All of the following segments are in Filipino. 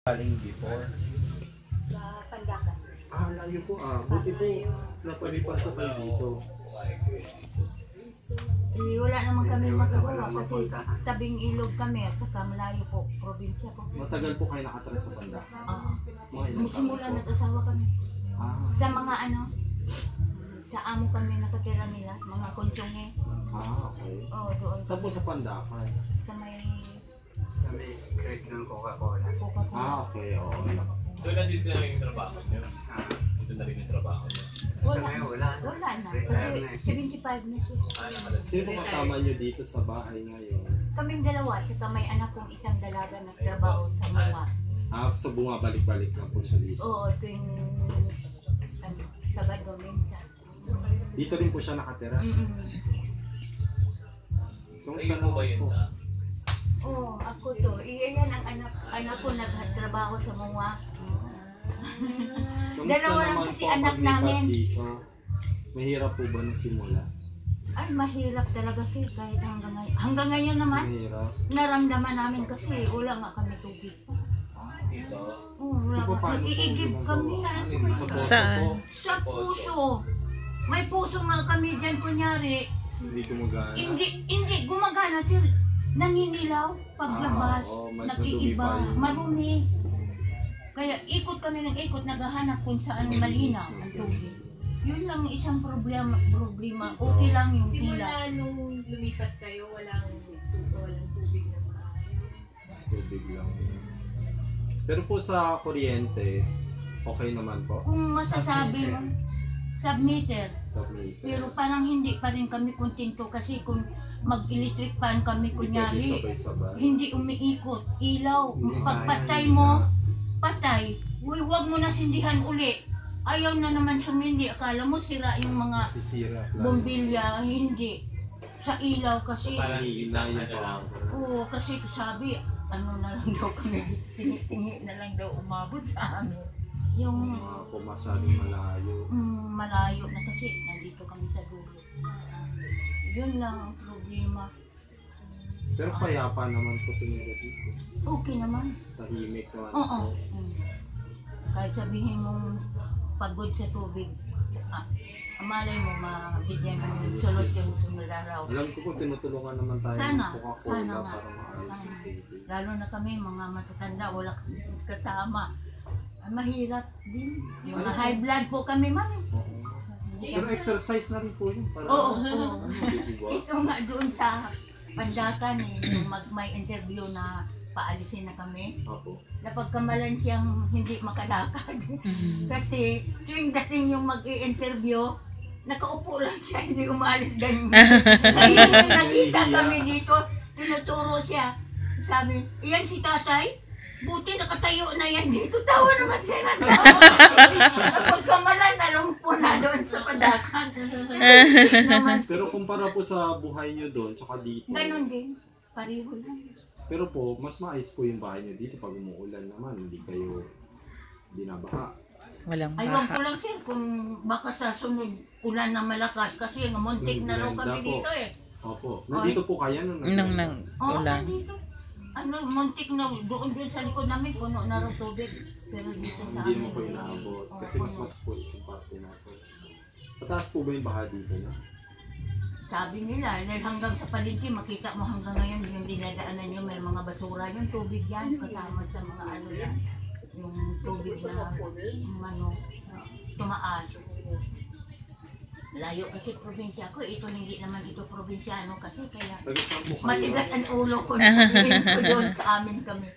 Galing before. Sa Pandakan. Layo po Buti po napalipas ko kayo dito. Wala naman kami magagawa kasi tabing ilog kami at saka malayo po, probinsya po. Matagal po kayo nakatira sa Pandakan? Mga ilang taon Simula po? nag-asawa kami. Sa mga sa amo kami nakatira nila, mga konsyonge. Okay. Doon. Saan po sa Pandakan? Sa may Create ng Coca-Cola. Coca-Cola. Okay, oo. So, nandito na rin yung trabaho niyo? Dito na rin yung trabaho niyo? Wala na. Kasi 75 na siya. Sino po kasama niyo dito sa bahay ngayon? Kaming dalawa, at saka may anak kong isang dalaga na trabaho sa mga. So bumabalik-balik lang po siya dito? Oo, tuwing Sabado minsan. Dito rin po siya nakatira? Kung Kayo saan po ba yun po? Ako to. Iyan ang anak ko nagtrabaho sa mga. Kamusta Dalawa lang naman kasi po ang anak paglipat namin. dito? Mahirap po ba nung simula? Ay, mahirap talaga siya kahit hanggang ngayon. Hanggang ngayon naman, Mahirap? naramdaman namin kasi wala nga kami tubig. Dito? Wala So, nga. paano po Nag-iigib kami. ginagawa? Saan? po, Sa puso. May puso nga kami dyan, kunyari. hindi gumagana? Hindi gumagana sir. Naninilaw paglabas, may nag-iiba, madumi pa yun. marumi. Kaya ikot kami ng ikot, naghahanap kung saan malinaw ang tubig. Yun lang isang problema. Okay lang yung Simula pila. nung lumipat kayo, walang tubig na Tubig lang. Pero po sa kuryente, okay naman po? Kung masasabi mo, submeter. Sa meter. Pero parang hindi pa rin kami kontento kasi kung mag-electric fan kami Hindi pwede kunyari, sabay-sabay. hindi umiikot. Ilaw, pagpatay mo, patay. Huwag mo na sindihan uli. Ayaw na naman sumindi. Akala mo sira yung mga Sisira lang. bombilya. Hindi. Sa ilaw kasi. Parang isang Hihinayin ano pa lang. Oo, kasi sabi, ano na lang daw kami, tingi na lang daw umabot sa amin. Yung Kung masyadong malayo. malayo na kasi, nandito kami sa dulo. Yun lang ang problema. Pero payapa naman po tumira dito. Okay naman. Tahimik naman Oo. po. Kahit sabihin mong pagod sa tubig, malay mo, mabigyan mo ng solusyon sunod araw. Alam ko po tinutulungan naman tayo Sana, ng Coca-Cola sana nga. para maayos Sana. yung tubig. Lalo na kami, mga matatanda, wala kami kasama. Mahirap din. Yung mga high blood po kami, mami. Oo. Pero exercise na rin po yun. Para Oo. diba? Ito nga doon sa Pandakan yung may interview na paalisin na kami. Ako. Napagkamalan siyang hindi makalakad. Kasi tuwing dating yung mag-i-interview, nakaupo lang siya, hindi umalis ganyan. Ngayon yung nakita kami dito, tinuturo siya. Sabi, iyan si tatay? Buti nakatayo na yan dito. Tawa naman siya ng tawa. Napagkamalan, nalumpo na doon sa Pandakan. Pero kumpara po sa buhay nyo doon, tsaka dito. Ganon din. Pareho lang. Pero po, mas maayos po yung bahay nyo dito pag umuulan naman. Hindi kayo binabaha. Walang Ayaw ko baha. lang sir kung baka sa sunod ulan na malakas kasi muntik na raw kami dito eh. Opo. Nandito po kayo nung Nang ulan. Dito. Muntik na doon sa likod namin puno na raw tubig. Pero dito sa Hindi mo amin. po inaabot. Kasi mas po itong parte natin. Pataas po ba yung baha dito na? Sabi nila, dahil hanggang sa palengke, makita mo hanggang ngayon yung dinadaanan nyo, may mga basura yung tubig yan, kasama sa mga ano yan. Yung tubig na tumaas. Layo kasi probinsya ko, ito hindi naman ito probinsyano kasi kaya Taga-saan po kayo? matigas ang ulo ko na sabihin ko doon sa amin kami.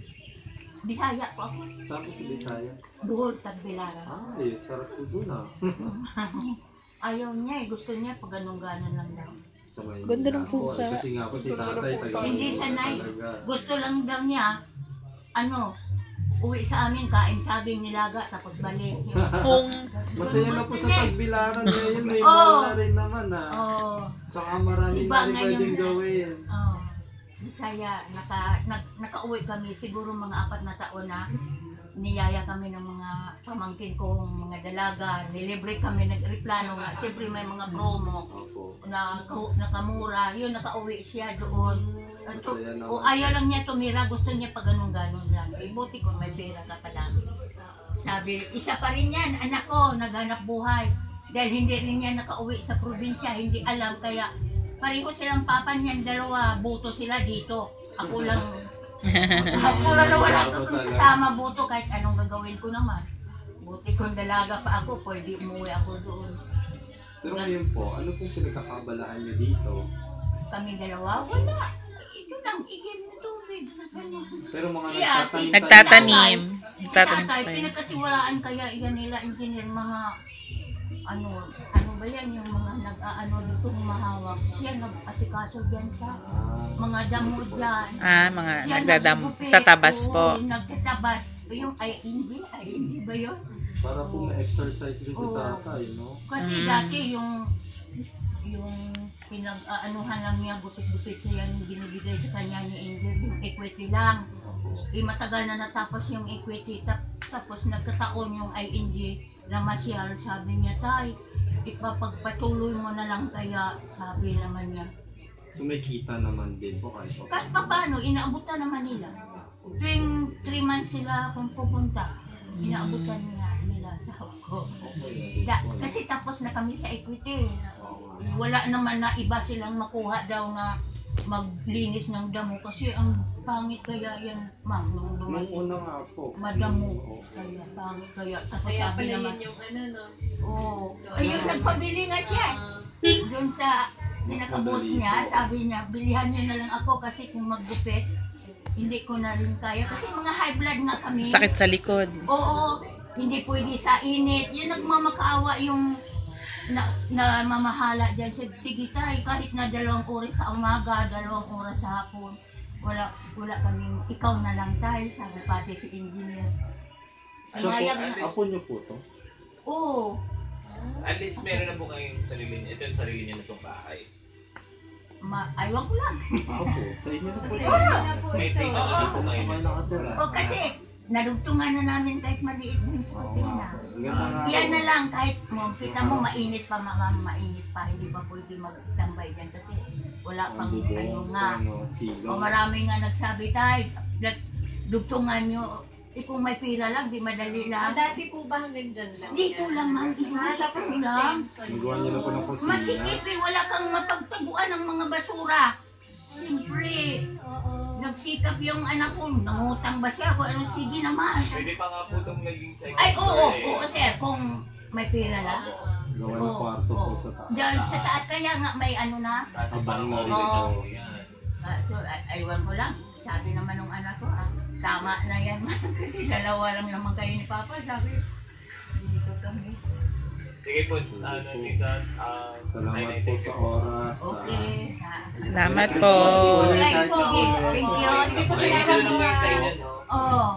Bisaya po ako. Saan po si Visayas? Buhol, Tagbilaran. Ay, sarap po doon Ayaw niya eh, gusto niya pag ganun-ganon lang daw. Sa Maynila. Ganda ng pusa. Kasi nga po si tatay taga Hindi sanay. talaga. Gusto lang daw niya, uwi sa amin, kain saging nilaga, tapos balik. Kung Masaya na po sa Tagbilaran ngayon. May Oo. mall na rin naman Oh, Tsaka maraming Iba na rin ngayon pwedeng na. gawin. oh. Bisaya, nakauwi kami, siguro mga 4 na taon na. Niyaya kami ng mga pamangkin ko, mga dalaga, nilibre kami, nagreplano nga. Siyempre may mga promo Opo. na nakamura, yun nakauwi siya doon. Masaya naman. O ayaw lang niya tumira, gusto niya pag ganun-ganon lang. Eh, buti ko may pera ka palagi. Sabi, isa pa rin yan, anak ko, naghanap buhay. Dahil hindi rin niya nakauwi sa probinsya, hindi alam, kaya pareho silang papa niyan, dalawa, buto sila dito. Ako lang, ako lang na wala ko kasama buto, kahit anong gagawin ko naman. Buti kung dalaga pa ako, pwede umuwi ako doon. Pero ngayon po, ano pong pinagkakabalaan niyo dito? Kami dalawa, wala. Ito lang, igim na tubig. Pero mga Siya, si- Nagtatanim. Si Nagtatanim tatay, pa yun. pinagkatiwalaan kaya iyan nila, engineer, mga ano ba yan, yung mga nag-aano dito, mahawak. Siya nag-asikaso dyan sa mga damo dyan. Mga Siya nagdadam, tatabas po. Nagtatabas. Yung hindi ba yun? Para po na-exercise din si Oo. tatay, no? Kasi dati yung pinag-aanuhan lang niya, butik-butik niya yung binibigay sa kanya ni Angel, yung equity lang. Matagal na natapos yung equity, tapos nagkataon yung ING na masyal, sabi niya, tay, ipapagpatuloy mo na lang kaya, sabi naman niya. So may kita naman din po kahit pa. Kahit pa paano, inaabutan naman nila. Tuwing 3 months sila kung pupunta, inaabutan nila sa ko. Kasi tapos na kami sa equity. Wala naman na iba silang makuha daw na maglinis ng damo kasi ang pangit kaya yan, ma'am, nung Nung una nga po. madamo. Kaya pangit kaya. Tapos Kaya sabi pala naman, yun yung ano, no? oo. Ayun, nagpabili nga siya. Doon sa pinaka-boss niya, sabi niya, bilihan niyo na lang ako kasi kung maggupit, hindi ko na rin kaya. Kasi mga high blood nga kami. Sakit sa likod. Oo, hindi pwede sa init. Yun nagmamakaawa yung na mamahala dyan. Sige tay, kahit na 2 oras sa umaga, 2 oras sa hapon, wala kaming, ikaw na lang tay, sabi pati si engineer. Siya Pumayag po, na. apo niyo po to? Oo, At least meron na po kayong sarili niya. Ito yung sarili niya na itong bahay. aywan ko lang. Opo, sa inyo na po. May tingnan na po kayo. May nakatira. O kasi, nadugtungan na namin kahit maliit din sa kusina. Ang ganda nga. Yan na lang, kahit mo, kita mo mainit pa, mainit pa, hindi pa pwede mag-standby dyan kasi wala Ang pang bubong, ano nga. sigaw. O marami nga nagsabi tayo, dugtungan nyo, kung may pira lang, di madali lang. Dati po ba hanggang dyan lang? Dito lang, ma'am, dito tapos lang. Nagawa niyo na po ng kusina. Masikip eh, wala kang mapagtaguan ng mga basura. Siyempre, nagsikap yung anak ko, nangutang ba siya? Kung ano, sige naman. Pwede pa nga po itong naging second Ay, oo, floor eh. sir, kung may pira lang. Gawa ng kwarto po sa taas. Diyan sa taas kaya nga may ano na. Kasi Abang parang na rin Oo. ito. yan. So, aywan ko lang. Sabi naman ng anak ko, tama na yan. Kasi 2 lang naman kayo ni Papa. Sabi, dito kami. Sige po, tita, Salamat po sa oras. Okay. Salamat po. Thank you. Thank you. Sige po, salamat po sa inyo, no? Oh.